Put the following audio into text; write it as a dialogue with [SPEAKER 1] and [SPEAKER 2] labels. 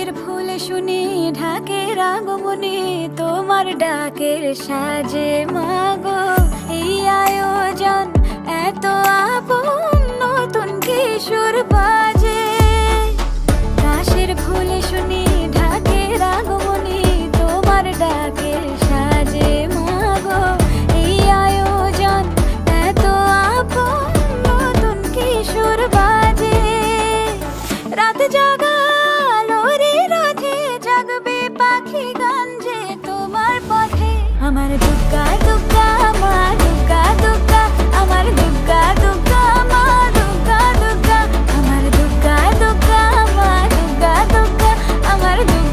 [SPEAKER 1] রাতের ফুলে শুনি ঢাকের আগমনে, তোমার ডাকের সাজে মাগো এই আয়োজন এত আপন, নতুন কিশোর বাজে। কাশের ফুলে শুনি ঢাকের আগমনে, তোমার ডাকের সাজে মাগো এই আয়োজন এত আপন, নতুন কিশোর বাজে। রাত জাগা আলোরে রথে জাগবে পাখি গান যে তোমার পথে। আমার দুগ্গা দুগ্গা মা দুগ্গা দুগ্গা, আমার দুগ্গা দুগ্গা মা দুগ্গা দুগ্গা, আমার দুগ্গা দুগ্গা মা দুগ্গা দুগ্গা, আমার দুগ্গা